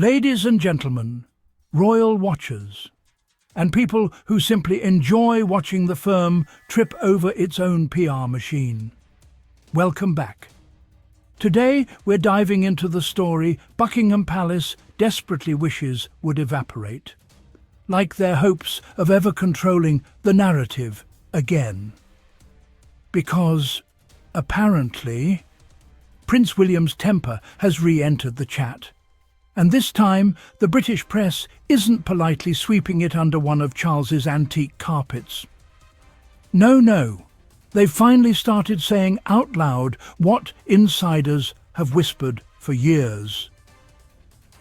Ladies and gentlemen, royal watchers, and people who simply enjoy watching the firm trip over its own PR machine. Welcome back. Today we're diving into the story Buckingham Palace desperately wishes would evaporate, like their hopes of ever controlling the narrative again. Because, apparently, Prince William's temper has re-entered the chat. And this time, the British press isn't politely sweeping it under one of Charles's antique carpets. No, they've finally started saying out loud what insiders have whispered for years.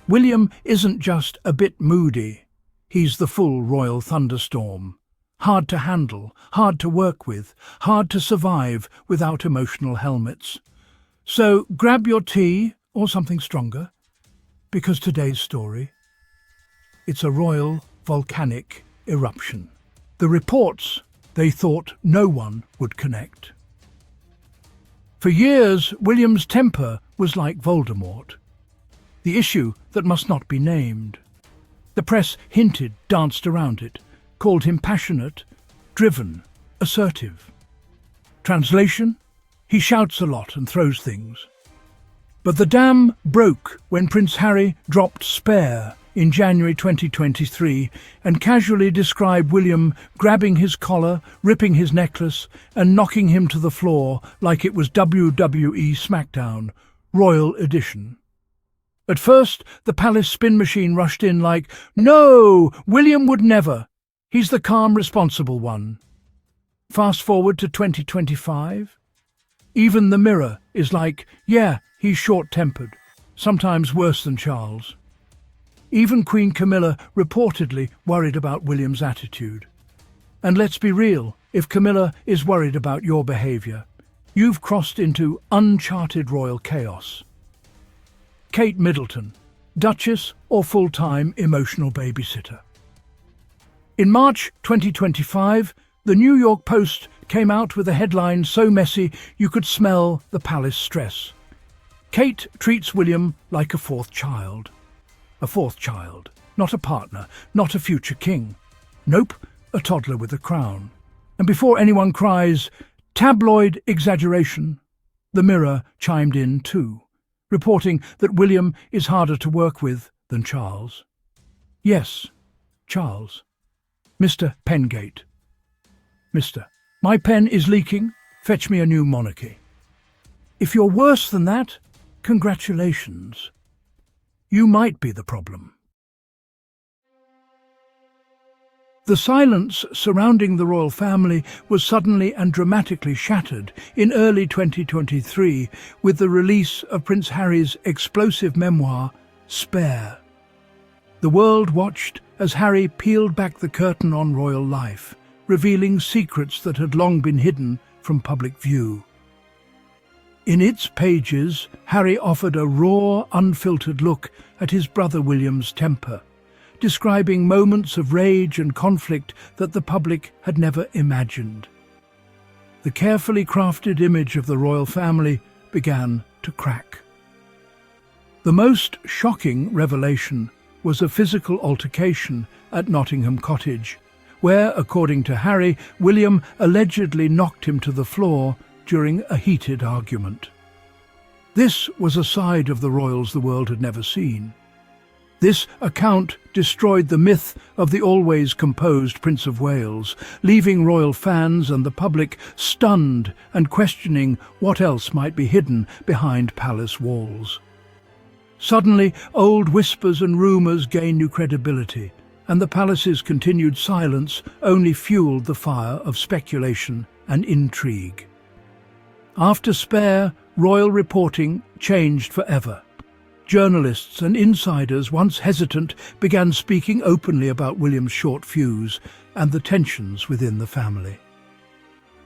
William isn't just a bit moody. He's the full royal thunderstorm. Hard to handle, hard to work with, hard to survive without emotional helmets. So grab your tea or something stronger, because today's story, it's a royal volcanic eruption. The reports they thought no one would connect. For years, William's temper was like Voldemort, the issue that must not be named. The press hinted, danced around it, called him passionate, driven, assertive. Translation? He shouts a lot and throws things. But the dam broke when Prince Harry dropped Spare in January 2023 and casually described William grabbing his collar, ripping his necklace and knocking him to the floor like it was WWE SmackDown, Royal Edition. At first, the palace spin machine rushed in like, "No, William would never. He's the calm, responsible one." Fast forward to 2025. Even the Mirror is like, "Yeah, he's short-tempered, sometimes worse than Charles." Even Queen Camilla reportedly worried about William's attitude. And let's be real, if Camilla is worried about your behaviour, you've crossed into uncharted royal chaos. Kate Middleton, Duchess or full-time emotional babysitter. In March 2025, the New York Post came out with a headline so messy you could smell the palace stress. Kate treats William like a fourth child. A fourth child, not a partner, not a future king. Nope, a toddler with a crown. And before anyone cries, "Tabloid exaggeration," the Mirror chimed in too, reporting that William is harder to work with than Charles. Yes, Charles. Mr. Pengate. Mr. My pen is leaking, fetch me a new monarchy. If you're worse than that, congratulations. You might be the problem. The silence surrounding the royal family was suddenly and dramatically shattered in early 2023 with the release of Prince Harry's explosive memoir, Spare. The world watched as Harry peeled back the curtain on royal life, revealing secrets that had long been hidden from public view. In its pages, Harry offered a raw, unfiltered look at his brother William's temper, describing moments of rage and conflict that the public had never imagined. The carefully crafted image of the royal family began to crack. The most shocking revelation was a physical altercation at Nottingham Cottage, where, according to Harry, William allegedly knocked him to the floor during a heated argument. This was a side of the royals the world had never seen. This account destroyed the myth of the always composed Prince of Wales, leaving royal fans and the public stunned and questioning what else might be hidden behind palace walls. Suddenly, old whispers and rumours gained new credibility, and the palace's continued silence only fueled the fire of speculation and intrigue. After Spare, royal reporting changed forever. Journalists and insiders, once hesitant, began speaking openly about William's short fuse and the tensions within the family.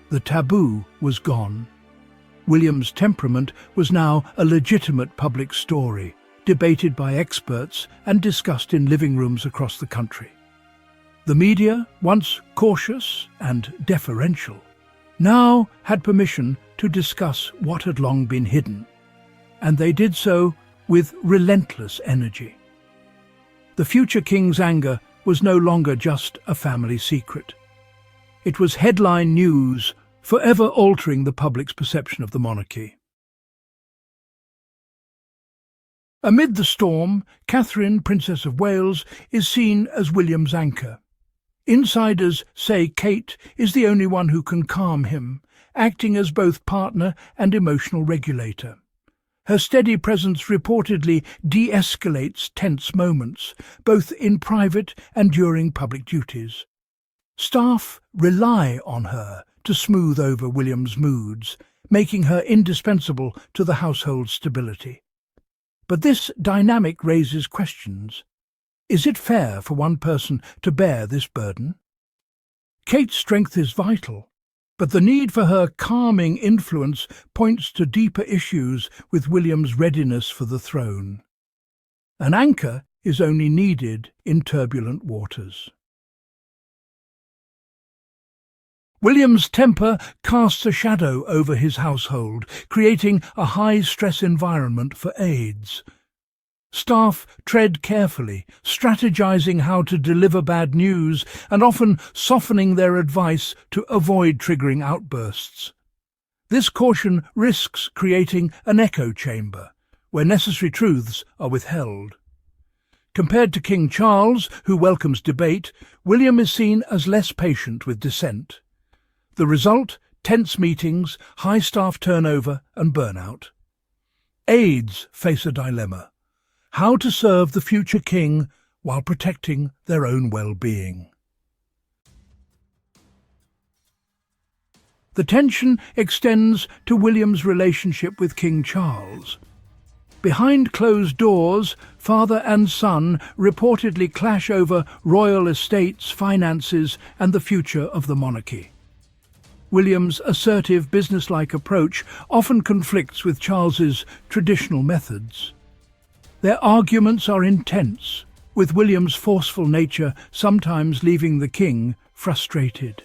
The taboo was gone. William's temperament was now a legitimate public story, debated by experts and discussed in living rooms across the country. The media, once cautious and deferential, now had permission to discuss what had long been hidden, and they did so with relentless energy. The future king's anger was no longer just a family secret. It was headline news, forever altering the public's perception of the monarchy. Amid the storm, Catherine, Princess of Wales, is seen as William's anchor. Insiders say Kate is the only one who can calm him, acting as both partner and emotional regulator. Her steady presence reportedly de-escalates tense moments, both in private and during public duties. Staff rely on her to smooth over William's moods, making her indispensable to the household's stability. But this dynamic raises questions. Is it fair for one person to bear this burden? Kate's strength is vital, but the need for her calming influence points to deeper issues with William's readiness for the throne. An anchor is only needed in turbulent waters. William's temper casts a shadow over his household, creating a high-stress environment for aides. Staff tread carefully, strategizing how to deliver bad news and often softening their advice to avoid triggering outbursts. This caution risks creating an echo chamber, where necessary truths are withheld. Compared to King Charles, who welcomes debate, William is seen as less patient with dissent. The result: tense meetings, high staff turnover and burnout. Aides face a dilemma: how to serve the future king while protecting their own well-being. The tension extends to William's relationship with King Charles. Behind closed doors, father and son reportedly clash over royal estates, finances, and the future of the monarchy. William's assertive, businesslike approach often conflicts with Charles's traditional methods. Their arguments are intense, with William's forceful nature sometimes leaving the king frustrated.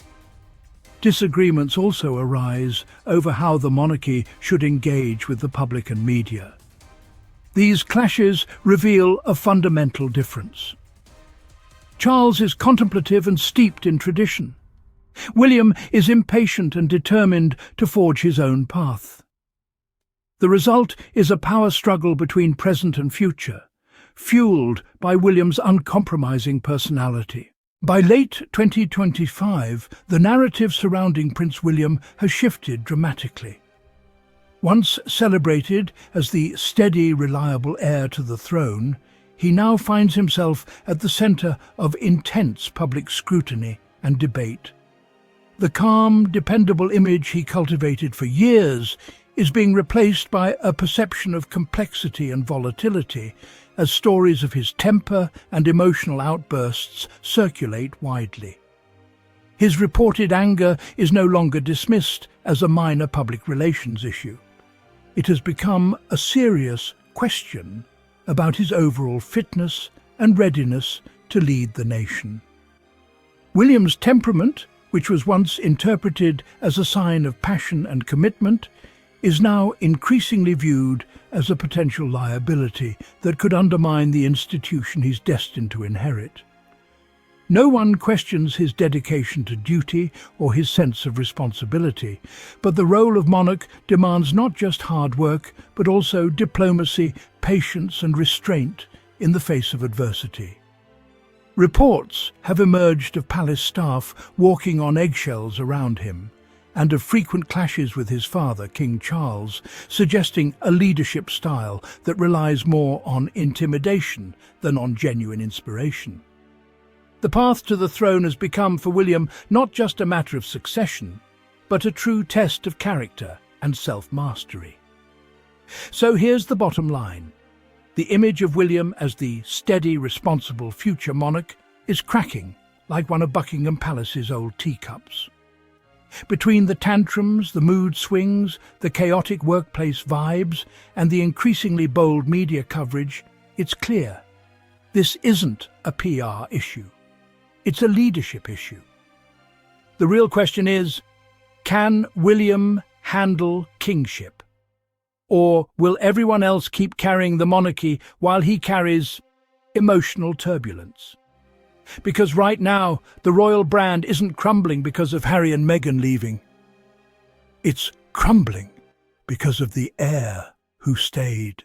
Disagreements also arise over how the monarchy should engage with the public and media. These clashes reveal a fundamental difference. Charles is contemplative and steeped in tradition. William is impatient and determined to forge his own path. The result is a power struggle between present and future, fueled by William's uncompromising personality. By late 2025, the narrative surrounding Prince William has shifted dramatically. Once celebrated as the steady, reliable heir to the throne, he now finds himself at the centre of intense public scrutiny and debate. The calm, dependable image he cultivated for years is being replaced by a perception of complexity and volatility as stories of his temper and emotional outbursts circulate widely. His reported anger is no longer dismissed as a minor public relations issue. It has become a serious question about his overall fitness and readiness to lead the nation. William's temperament, which was once interpreted as a sign of passion and commitment, is now increasingly viewed as a potential liability that could undermine the institution he's destined to inherit. No one questions his dedication to duty or his sense of responsibility, but the role of monarch demands not just hard work, but also diplomacy, patience and restraint in the face of adversity. Reports have emerged of palace staff walking on eggshells around him, and of frequent clashes with his father, King Charles, suggesting a leadership style that relies more on intimidation than on genuine inspiration. The path to the throne has become for William not just a matter of succession, but a true test of character and self-mastery. So here's the bottom line. The image of William as the steady, responsible future monarch is cracking like one of Buckingham Palace's old teacups. Between the tantrums, the mood swings, the chaotic workplace vibes, and the increasingly bold media coverage, it's clear this isn't a PR issue. It's a leadership issue. The real question is, can William handle kingship? Or will everyone else keep carrying the monarchy while he carries emotional turbulence. Because right now, the royal brand isn't crumbling because of Harry and Meghan leaving. It's crumbling because of the heir who stayed.